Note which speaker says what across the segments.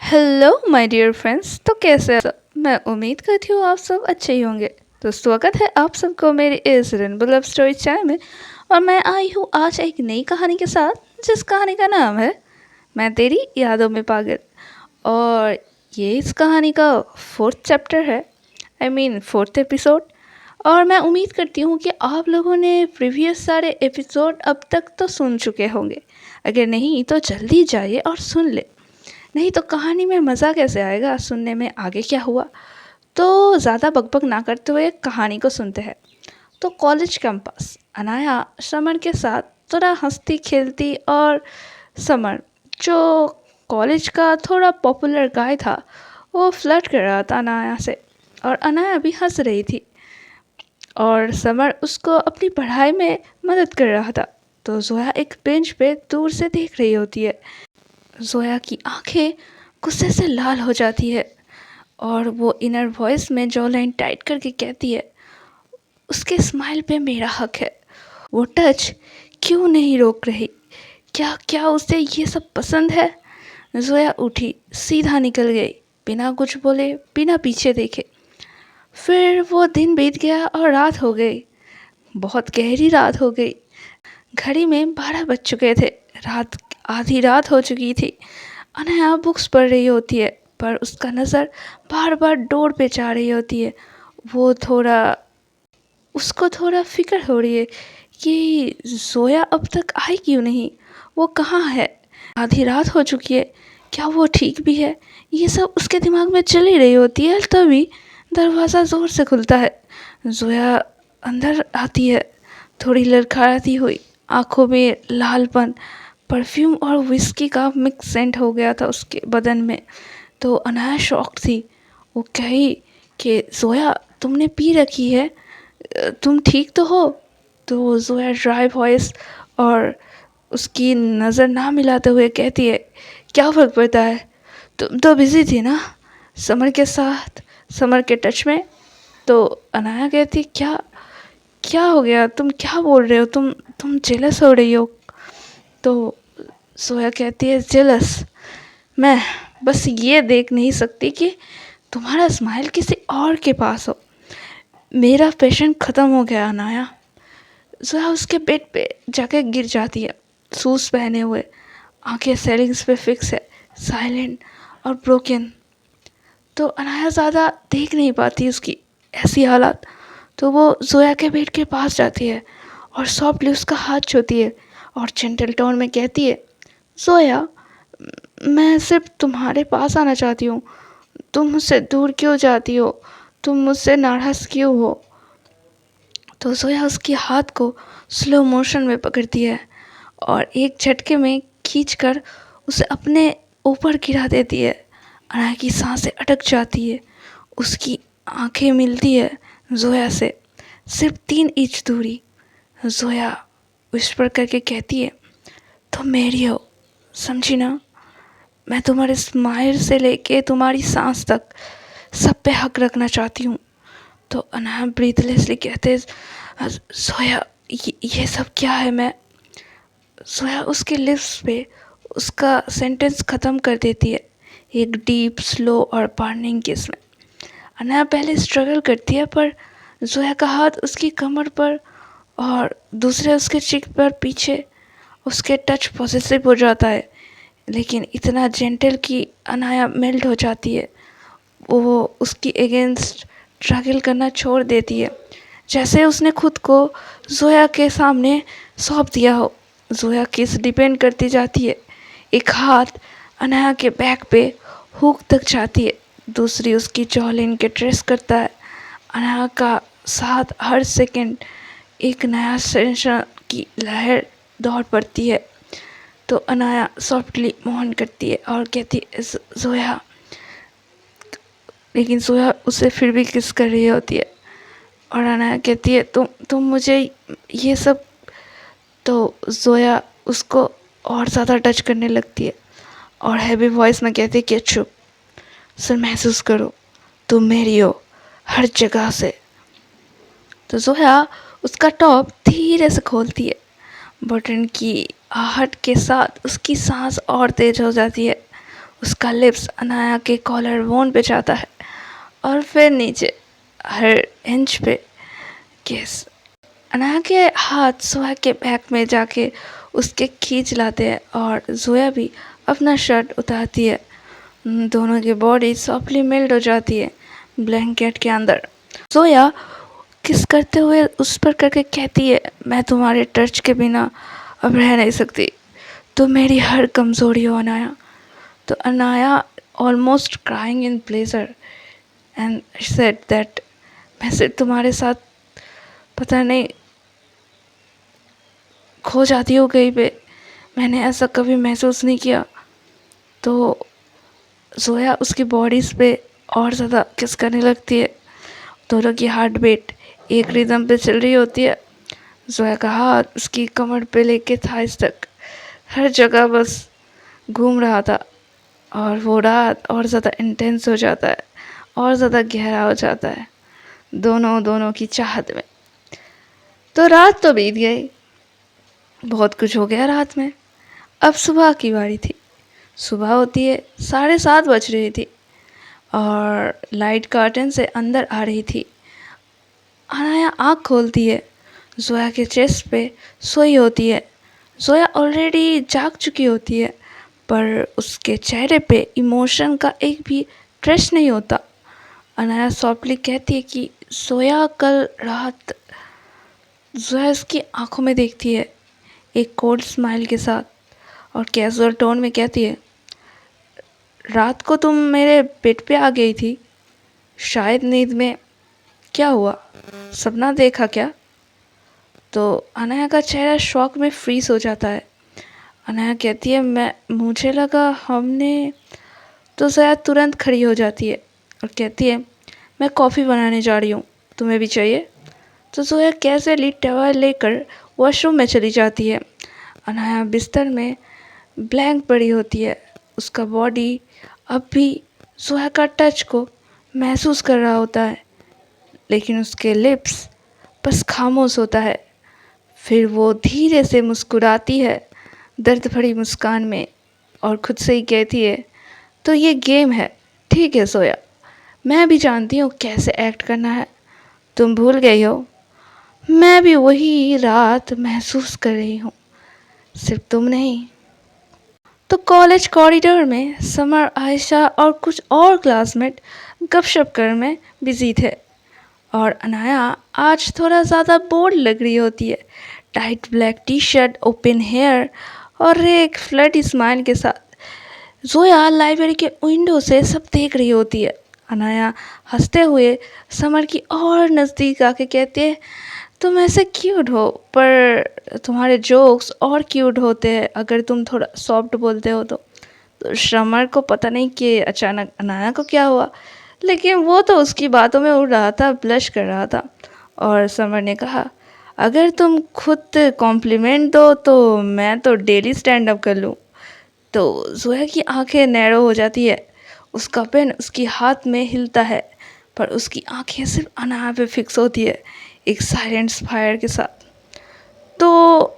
Speaker 1: Hello my dear friends. तो कैसे हैं सब? मैं उम्मीद करती हूँ आप सब अच्छे ही होंगे। तो स्वागत है आप सबको मेरी इस रेनबो लव स्टोरी चैनल में। और मैं आई हूँ आज एक नई कहानी के साथ, जिस कहानी का नाम है मैं तेरी यादों में पागल। और ये इस कहानी का फोर्थ चैप्टर है, आई मीन फोर्थ एपिसोड। और मैं उम्मीद करती हूँ कि आप लोगों ने प्रीवियस सारे एपिसोड अब तक तो सुन चुके होंगे। अगर नहीं तो जल्दी जाइए और सुन ले, नहीं तो कहानी में मज़ा कैसे आएगा सुनने में आगे क्या हुआ। तो ज़्यादा बकबक ना करते हुए कहानी को सुनते हैं। तो कॉलेज कैंपस, अनाया समर के साथ थोड़ा हंसती खेलती, और समर जो कॉलेज का थोड़ा पॉपुलर गाय था वो फ्लर्ट कर रहा था अनाया से, और अनाया भी हंस रही थी। और समर उसको अपनी पढ़ाई में मदद कर रहा था। तो जोया एक बेंच पे दूर से देख रही होती है। जोया की आंखें गुस्से से लाल हो जाती है, और वो इनर वॉइस में जॉ लाइन टाइट करके कहती है, उसके स्माइल पे मेरा हक है। वो टच क्यों नहीं रोक रही? क्या क्या उसे ये सब पसंद है? जोया उठी, सीधा निकल गई, बिना कुछ बोले, बिना पीछे देखे। फिर वो दिन बीत गया और रात हो गई। बहुत गहरी रात हो गई। घड़ी में 12 बज चुके थे। रात आधी रात हो चुकी थी। अनया बुक्स पढ़ रही होती है, पर उसका नज़र बार बार डोर पे जा रही होती है। वो थोड़ा उसको थोड़ा फिक्र हो रही है कि जोया अब तक आई क्यों नहीं, वो कहाँ है? आधी रात हो चुकी है, क्या वो ठीक भी है? ये सब उसके दिमाग में चल ही रही होती है। तभी दरवाज़ा ज़ोर से खुलता है। जोया अंदर आती है, थोड़ी लड़खड़ाती हुई, आंखों में लालपन। परफ्यूम और विस्की का मिक्स सेंट हो गया था उसके बदन में। तो अनाया शॉक थी। वो कही कि जोया, तुमने पी रखी है, तुम ठीक तो हो? तो जोया ड्राई वॉइस और उसकी नज़र ना मिलाते हुए कहती है, क्या फ़र्क पड़ता है? तुम तो बिज़ी थी ना समर के साथ, समर के टच में। तो अनाया कहती, क्या क्या हो गया? तुम क्या बोल रहे हो? तुम जेलस हो रही हो? तो जोया कहती है, जेलस? मैं बस ये देख नहीं सकती कि तुम्हारा स्माइल किसी और के पास हो। मेरा पेशेंट ख़त्म हो गया अनाया। जोया उसके बेड पे जाके गिर जाती है, शूज़ पहने हुए, आंखें सेलिंग्स पे फिक्स है, साइलेंट और ब्रोकन। तो अनाया ज़्यादा देख नहीं पाती उसकी ऐसी हालत। तो वो जोया के बेड के पास जाती है और सॉफ्टली उसका हाथ छूती है, और जेंटल टोन में कहती है, जोया, मैं सिर्फ तुम्हारे पास आना चाहती हूँ। तुम मुझसे दूर क्यों जाती हो? तुम मुझसे नाराज़ क्यों हो? तो जोया उसके हाथ को स्लो मोशन में पकड़ती है, और एक झटके में खींचकर उसे अपने ऊपर गिरा देती है। अनाया की सांसें अटक जाती है। उसकी आंखें मिलती है जोया से, सिर्फ 3 इंच दूरी। जोया विस्पर करके कहती है, तुम मेरी हो, समझी ना? मैं तुम्हारे स्माइल से लेके तुम्हारी सांस तक सब पे हक रखना चाहती हूँ। तो अनाया ब्रीथलेसली कहते, सोया, ये सब क्या है? मैं सोया उसके लिप्स पे उसका सेंटेंस ख़त्म कर देती है, एक डीप स्लो और बर्निंग किस में। अनाया पहले स्ट्रगल करती है, पर जोया का हाथ उसकी कमर पर और दूसरे उसके चिक पर पीछे उसके टच पॉसेसिव हो जाता है, लेकिन इतना जेंटल कि अनाया मेल्ट हो जाती है। वो उसकी अगेंस्ट स्ट्रगल करना छोड़ देती है, जैसे उसने खुद को जोया के सामने सौंप दिया हो। जोया किस डिपेंड करती जाती है। एक हाथ अनाया के बैक पे हुक तक जाती है, दूसरी उसकी जॉलिन के ट्रेस करता है। अनाया का साथ हर सेकंड एक नया सेंशन की लहर दौड़ पड़ती है। तो अनाया सॉफ्टली मोहन करती है और कहती है, जोया। लेकिन जोया उसे फिर भी किस कर रही होती है, और अनाया कहती है, तुम मुझे ये सब। तो जोया उसको और ज़्यादा टच करने लगती है, और हैवी वॉइस में कहती है कि चुप, सर महसूस करो, तुम मेरी हो हर जगह से। तो जोया उसका टॉप धीरे से खोलती है। बटन की आहट के साथ उसकी सांस और तेज हो जाती है। उसका लिप्स अनाया के कॉलर बोन पे जाता है और फिर नीचे हर इंच पे किस। अनाया के हाथ जोया के बैक में जाके उसके खींच लाते हैं और जोया भी अपना शर्ट उतारती है। दोनों की बॉडी सॉफ्टली मेल्ट हो जाती है ब्लैंकेट के अंदर। जोया किस करते हुए उस पर करके कहती है, मैं तुम्हारे टच के बिना अब रह नहीं सकती, तो मेरी हर कमज़ोरी हो अनाया। तो Anaya almost crying in pleasure and said that मैं सिर्फ तुम्हारे साथ पता नहीं खो जाती हूँ कहीं पे, मैंने ऐसा कभी महसूस नहीं किया। तो जोया उसकी बॉडीज़ पे और ज़्यादा किस करने लगती है। दोनों की हार्ट बीट एक रिदम पे चल रही होती है। जोया का हाथ उसकी कमर पे लेके थाइस तक हर जगह बस घूम रहा था और वो रात और ज़्यादा इंटेंस हो जाता है और ज़्यादा गहरा हो जाता है दोनों की चाहत में। तो रात तो बीत गई, बहुत कुछ हो गया रात में। अब सुबह की बारी थी। सुबह होती है, 7:30 बज रही थी और लाइट कर्टन से अंदर आ रही थी। अनाया आँख खोलती है, जोया के चेस्ट पे सोई होती है। जोया ऑलरेडी जाग चुकी होती है पर उसके चेहरे पे इमोशन का एक भी ट्रेस नहीं होता। अनाया सॉफ्टली कहती है कि जोया कल रात। जोया उसकी आंखों में देखती है एक कोल्ड स्माइल के साथ और कैजुअल टोन में कहती है, रात को तुम मेरे बेड पे आ गई थी, शायद नींद में। क्या हुआ, सपना देखा क्या? तो अनाया का चेहरा शॉक में फ्रीज हो जाता है। अनाया कहती है, मुझे लगा हमने। तो जोया तुरंत खड़ी हो जाती है और कहती है, मैं कॉफ़ी बनाने जा रही हूँ, तुम्हें भी चाहिए? तो जोया कैजुअली टॉवल लेकर वॉशरूम में चली जाती है। अनाया बिस्तर में ब्लैंक पड़ी होती है। उसका बॉडी अब भी जोया का टच को महसूस कर रहा होता है, लेकिन उसके लिप्स बस खामोश होता है। फिर वो धीरे से मुस्कुराती है दर्द भरी मुस्कान में और खुद से ही कहती है, तो ये गेम है, ठीक है सोया, मैं भी जानती हूँ कैसे एक्ट करना है। तुम भूल गई हो, मैं भी वही रात महसूस कर रही हूँ, सिर्फ तुम नहीं। तो कॉलेज कॉरिडोर में समर, आयशा और कुछ और क्लासमेट गपशप कर में बिजी थे और अनाया आज थोड़ा ज़्यादा बोर्ड लग रही होती है। Tight black T shirt, open hair और एक फ्लर्टी स्माइल के साथ जोया लाइब्रेरी के विंडो से सब देख रही होती है। अनाया हंसते हुए समर की और नज़दीक आके कहती है, तुम ऐसे क्यूट हो, पर तुम्हारे जोक्स और क्यूट होते हैं अगर तुम थोड़ा सॉफ्ट बोलते हो तो समर को पता नहीं कि अचानक अनाया को क्या हुआ, लेकिन वो तो उसकी बातों में उड़ रहा था, ब्लश कर रहा था। और समर ने कहा, अगर तुम खुद कॉम्प्लीमेंट दो तो मैं तो डेली स्टैंड अप कर लूँ। तो जोया की आंखें नैरो हो जाती है। उसका पेन उसकी हाथ में हिलता है पर उसकी आंखें सिर्फ अनाया पे फिक्स होती है एक साइलेंट फायर के साथ। तो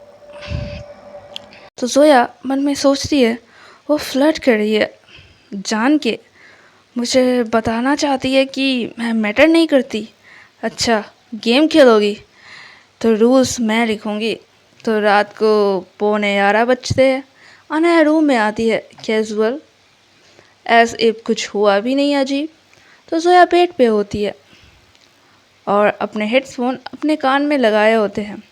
Speaker 1: जोया मन में सोचती है, वो फ्लर्ट कर रही है जान के, मुझे बताना चाहती है कि मैं मैटर नहीं करती। अच्छा, गेम खेलोगी तो रूल्स मैं लिखूँगी। तो रात को 11:15 बजते हैं। अनाया रूम में आती है कैजुअल एज इफ कुछ हुआ भी नहीं अजीब। तो जोया बेड पे होती है और अपने हेडफोन अपने कान में लगाए होते हैं,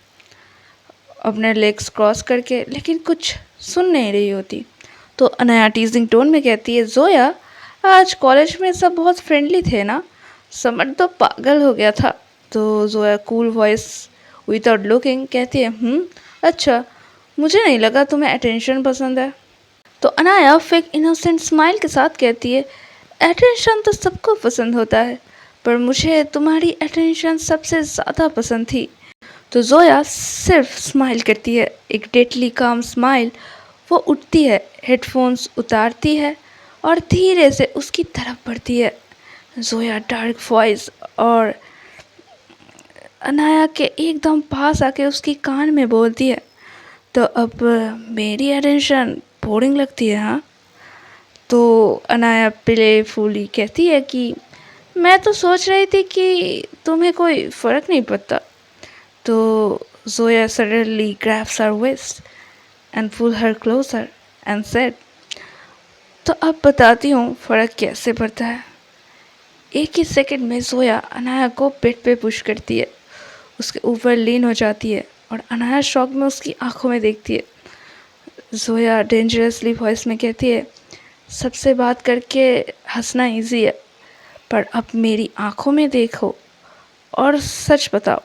Speaker 1: अपने लेग्स क्रॉस करके, लेकिन कुछ सुन नहीं रही होती। तो अनाया टीजिंग टोन में कहती है, जोया आज कॉलेज में सब बहुत फ्रेंडली थे ना, समर तो पागल हो गया था। तो Zoya cool voice without looking कहती है, अच्छा, मुझे नहीं लगा तुम्हें अटेंशन पसंद है। तो अनाया फेक इनोसेंट स्माइल के साथ कहती है, अटेंशन तो सबको पसंद होता है, पर मुझे तुम्हारी अटेंशन सबसे ज़्यादा पसंद थी। तो जोया सिर्फ स्माइल करती है, एक डेडली काम स्माइल। वो उठती है, हेडफोन्स उतारती है और धीरे से उसकी तरफ बढ़ती है। जोया डार्क वॉइस और अनाया के एकदम पास आके उसकी कान में बोलती है, तो अब मेरी अटेंशन बोरिंग लगती है हाँ? तो अनाया प्लेफुली कहती है कि मैं तो सोच रही थी कि तुम्हें कोई फ़र्क नहीं पड़ता। तो Zoya suddenly grabs her waist and pull her closer and said, तो अब बताती हूँ फ़र्क कैसे पड़ता है। एक ही सेकंड में जोया अनाया को बेड पे पुश करती है, उसके ऊपर लीन हो जाती है और अनाया शॉक में उसकी आंखों में देखती है। जोया डेंजरसली वॉइस में कहती है, सबसे बात करके हंसना इजी है, पर अब मेरी आंखों में देखो और सच बताओ,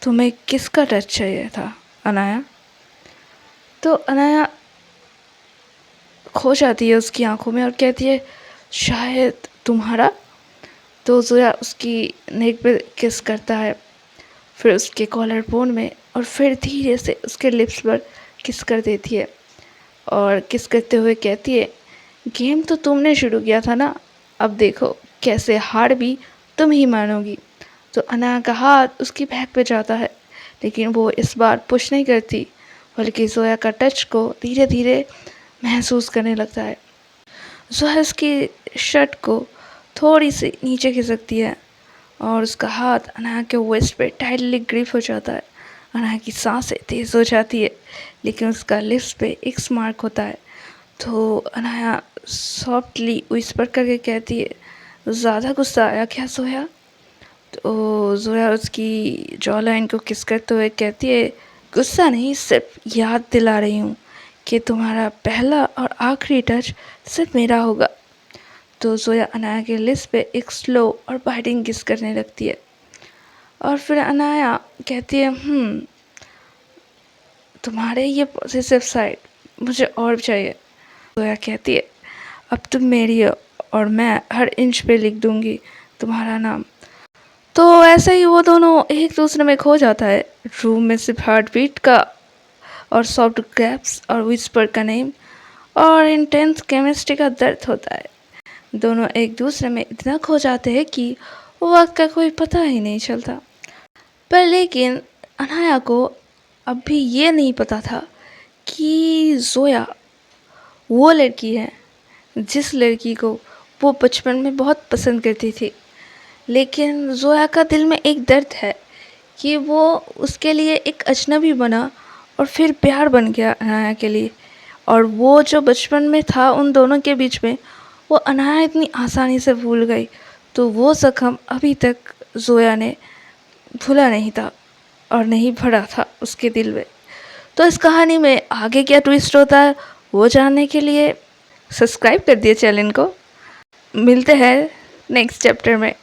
Speaker 1: तुम्हें किसका टच चाहिए था अनाया। तो अनाया खो जाती है उसकी आंखों में और कहती है, शायद तुम्हारा। तो जोया उसकी नेक पे किस करता है, फिर उसके कॉलर बोन में, और फिर धीरे से उसके लिप्स पर किस कर देती है और किस करते हुए कहती है, गेम तो तुमने शुरू किया था ना, अब देखो कैसे हार भी तुम ही मानोगी। तो अनाया का हाथ उसकी बैक पे जाता है, लेकिन वो इस बार पुश नहीं करती, बल्कि जोया का टच को धीरे धीरे महसूस करने लगता है। जोया उसकी शर्ट को थोड़ी सी नीचे खिसकती है और उसका हाथ अनाया के वेस्ट पे टाइटली ग्रिप हो जाता है। अनाया की सांसें तेज़ हो जाती है, लेकिन उसका लिप्स पे एक स्मार्क होता है। तो अनाया सॉफ्टली विस्पर करके कहती है, ज़्यादा गुस्सा आया क्या जोया। तो जोया उसकी जॉ लाइन को किस करते हुए कहती है, गुस्सा नहीं, सिर्फ याद दिला रही हूँ कि तुम्हारा पहला और आखिरी टच सिर्फ मेरा होगा। तो जोया अनाया के लिप्स पे एक स्लो और बाइटिंग किस करने लगती है और फिर अनाया कहती है, तुम्हारे ये पॉजिटिव साइड मुझे और चाहिए। जोया कहती है, अब तुम मेरी हो और मैं हर इंच पे लिख दूंगी तुम्हारा नाम। तो ऐसे ही वो दोनों एक दूसरे में खो जाता है। रूम में सिर्फ हार्ट बीट का और सॉफ्ट ग्रैप्स और विस्पर का नेम और इंटेंस केमिस्ट्री का दर्द होता है। दोनों एक दूसरे में इतना खो जाते हैं कि वक्त का कोई पता ही नहीं चलता। पर लेकिन अनाया को अब भी ये नहीं पता था कि जोया वो लड़की है जिस लड़की को वो बचपन में बहुत पसंद करती थी। लेकिन जोया का दिल में एक दर्द है कि वो उसके लिए एक अजनबी बना और फिर प्यार बन गया अनाया के लिए, और वो जो बचपन में था उन दोनों के बीच में, वो अनाया इतनी आसानी से भूल गई। तो वो ज़ख्म अभी तक जोया ने भूला नहीं था और नहीं भरा था उसके दिल में। तो इस कहानी में आगे क्या ट्विस्ट होता है वो जानने के लिए सब्सक्राइब कर दिए चैनल को। मिलते हैं नेक्स्ट चैप्टर में।